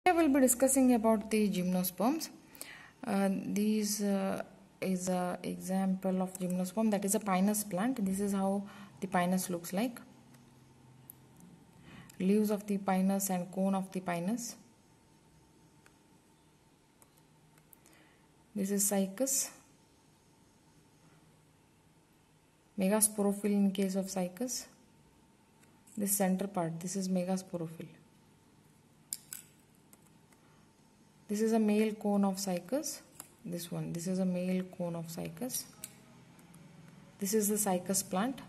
I will be discussing about the gymnosperms. These is a example of gymnosperm, that is a pinus plant. This is how the pinus looks like. Leaves of the pinus and cone of the pinus. This is cycas. Megasporophyll in case of cycas. This center part, this is megasporophyll. This is a male cone of cycas. This is a male cone of cycas. This is the cycas plant.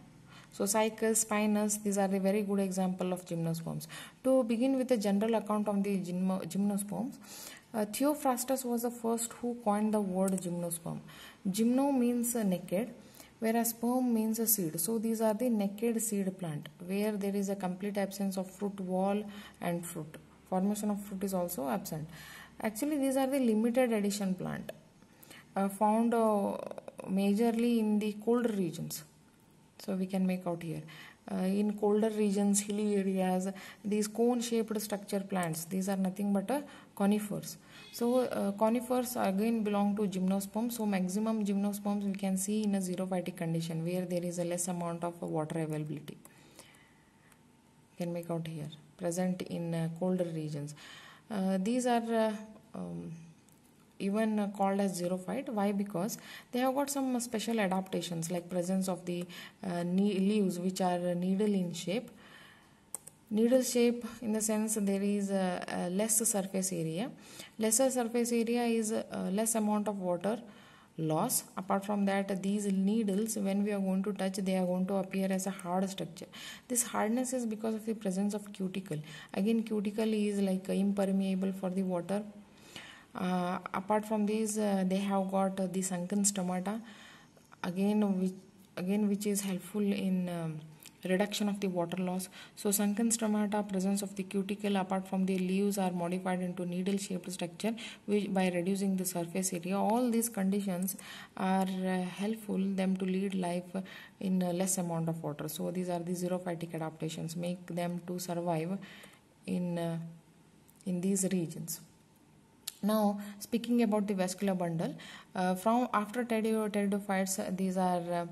So cycas, pinus, these are a very good example of gymnosperms. To begin with a general account on the gymnosperms, Theophrastus was the first who coined the word gymnosperm. Gymno means naked, whereas sperm means a seed. So these are the naked seed plant, where there is a complete absence of fruit wall and fruit. Formation of fruit is also absent. Actually, these are the limited edition plant, found majorly in the colder regions. So we can make out here. In colder regions, hilly areas, these cone-shaped structure plants, these are nothing but conifers. So conifers again belong to gymnosperms. So maximum gymnosperms we can see in a xerophytic condition, where there is a less amount of water availability. You can make out here, present in colder regions. These are even called as xerophyte. Why? Because they have got some special adaptations, like presence of the leaves which are needle in shape. Needle shape in the sense there is a less surface area. Lesser surface area is less amount of water loss. Apart from that, these needles, when we are going to touch, they are going to appear as a hard structure. This hardness is because of the presence of cuticle. Again, cuticle is like impermeable for the water. Apart from these, they have got the sunken stomata, which is helpful in reduction of the water loss. So sunken stomata, presence of the cuticle, apart from the leaves, are modified into needle shaped structure by reducing the surface area. All these conditions are helpful them to lead life in less amount of water. So these are the xerophytic adaptations, make them to survive in these regions. Now, speaking about the vascular bundle, from after pteridophytes, these are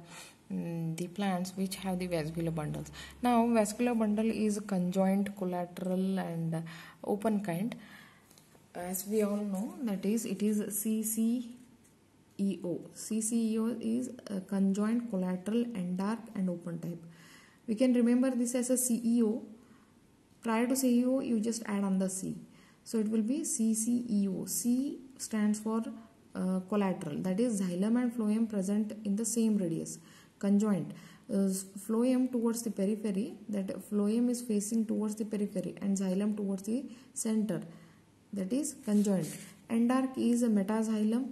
the plants which have the vascular bundles. Now, vascular bundle is conjoint, collateral, and open kind. As we all know, that is, it is CCEO. CCEO is conjoint, collateral, endark, and open type. We can remember this as a CEO. Prior to CEO, you just add on the C. So it will be CCEO. C stands for collateral, that is xylem and phloem present in the same radius. Conjoint, phloem towards the periphery, that phloem is facing towards the periphery, and xylem towards the center, that is conjoint. Endark is a metaxylem,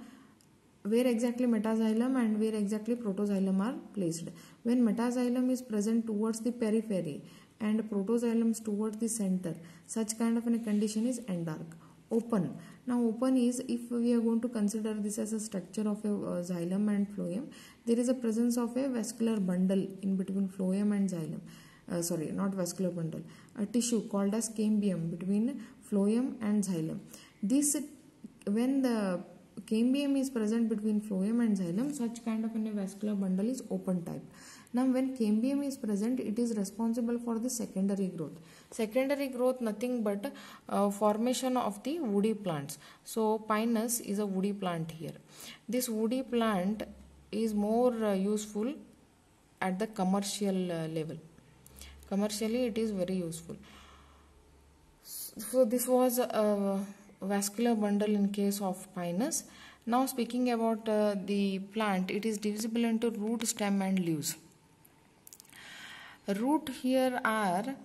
where exactly metaxylem and where exactly protoxylem are placed. When metaxylem is present towards the periphery and protoxylems towards the center, such kind of a condition is endark. Open. Now open is, if we are going to consider this as a structure of a xylem and phloem, there is a presence of a vascular bundle in between phloem and xylem. Sorry, not vascular bundle, a tissue called as cambium between phloem and xylem. This, when the cambium is present between phloem and xylem, such kind of a vascular bundle is open type. Now, when cambium is present, it is responsible for the secondary growth. Secondary growth, nothing but formation of the woody plants. So, pinus is a woody plant here. This woody plant is more useful at the commercial level. Commercially, it is very useful. So, this was a vascular bundle in case of pinus. Now, speaking about the plant, it is divisible into root, stem, and leaves. Root here are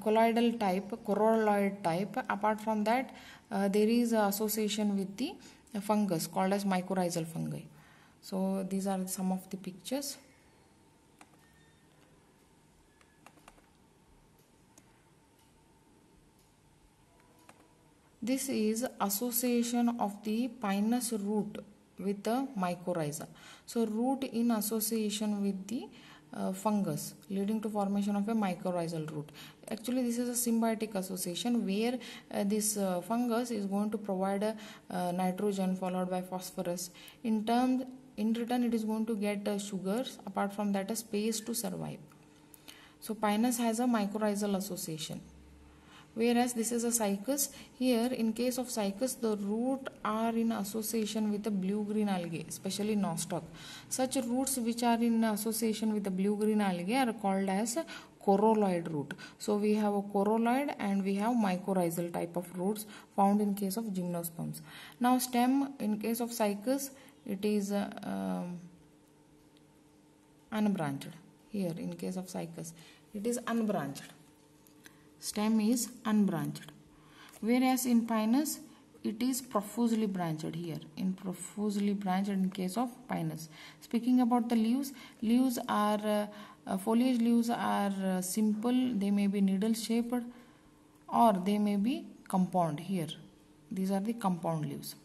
colloidal type, coralloid type. Apart from that, there is association with the fungus called as mycorrhizal fungi. So these are some of the pictures. This is association of the pinus root with the mycorrhiza. So root in association with the fungus, leading to formation of a mycorrhizal root. Actually, this is a symbiotic association where this fungus is going to provide nitrogen followed by phosphorus. In return, it is going to get sugars. Apart from that, a space to survive. So Pinus has a mycorrhizal association. Whereas this is a cycas. Here, in case of cycas, the root are in association with the blue-green algae, especially nostoc. Such roots which are in association with the blue-green algae are called as a corolloid root. So we have a corolloid and we have mycorrhizal type of roots found in case of gymnosperms. Now stem, in case of cycas, it is unbranched. Here, in case of cycas, it is unbranched. Stem is unbranched, whereas in Pinus it is profusely branched. Here in profusely branched in case of Pinus. Speaking about the leaves, leaves are foliage leaves are simple. They may be needle shaped or they may be compound. Here these are the compound leaves.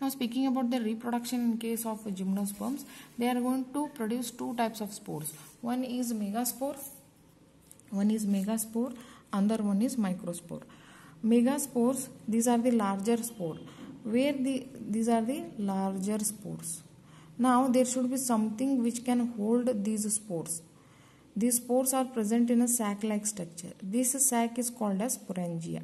Now speaking about the reproduction in case of gymnosperms, they are going to produce two types of spores. One is megaspore. Another one is microspore. Megaspores, these are the larger spore. These are the larger spores. Now there should be something which can hold these spores. These spores are present in a sac-like structure. This sac is called as sporangia.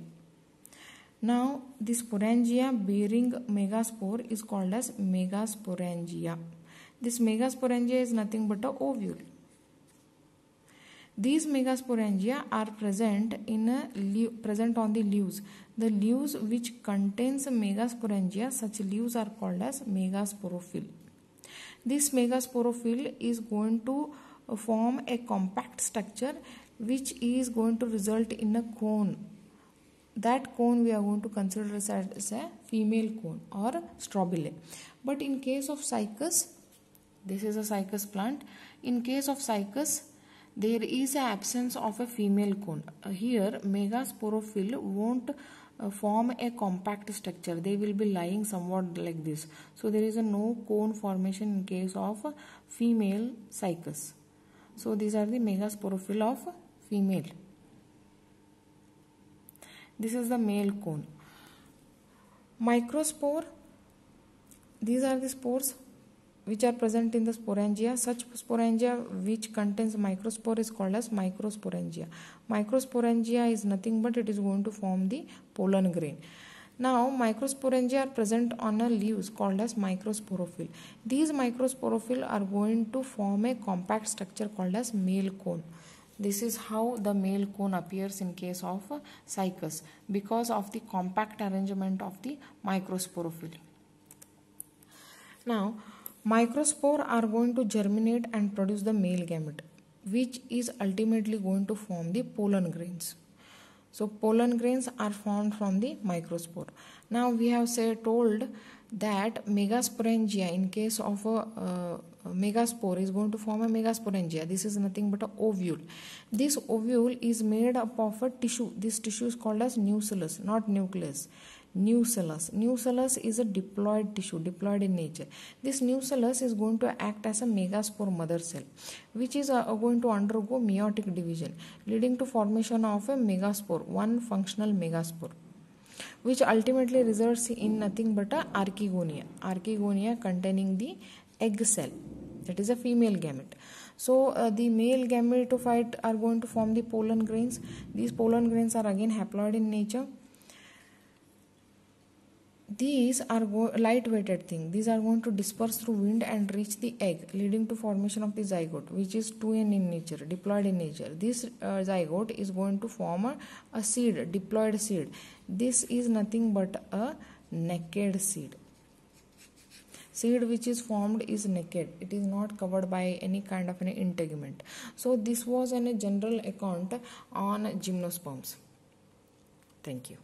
Now this sporangia bearing megaspore is called as megasporangia. This megasporangia is nothing but an ovule. These megasporangia are present on the leaves. The leaves which contains megasporangia, such leaves are called as megasporophyll. This megasporophyll is going to form a compact structure which is going to result in a cone. That cone we are going to consider as a female cone or strobile. But in case of cycas, this is a cycas plant. In case of cycas, there is an absence of a female cone. Here megasporophyll won't form a compact structure. They will be lying somewhat like this. So there is a no cone formation in case of female cycas. So these are the megasporophyll of female. This is the male cone. Microspore, these are the spores which are present in the sporangia. Such sporangia which contains microspore is called as microsporangia. Microsporangia is nothing but it is going to form the pollen grain. Now microsporangia are present on a leaves called as microsporophyll. These microsporophyll are going to form a compact structure called as male cone. This is how the male cone appears in case of cycas, because of the compact arrangement of the microsporophyll. Now microspore are going to germinate and produce the male gamete, which is ultimately going to form the pollen grains. So pollen grains are formed from the microspore. Now we have told that megasporangia, in case of a megaspore, is going to form a megasporangia. This is nothing but an ovule. This ovule is made up of a tissue. This tissue is called as nucellus, not nucleus. Nucellus. Nucellus is a diploid tissue, diploid in nature. This nucellus is going to act as a megaspore mother cell, which is going to undergo meiotic division, leading to formation of a megaspore, one functional megaspore, which ultimately results in nothing but a archegonia. Archegonia containing the egg cell, that is a female gamete. So the male gametophyte are going to form the pollen grains. These pollen grains are again haploid in nature. These are light-weighted thing. These are going to disperse through wind and reach the egg, leading to formation of the zygote, which is 2n in nature, diploid in nature. This zygote is going to form a seed, diploid seed. This is nothing but a naked seed. Seed which is formed is naked. It is not covered by any kind of an integument. So this was a general account on gymnosperms. Thank you.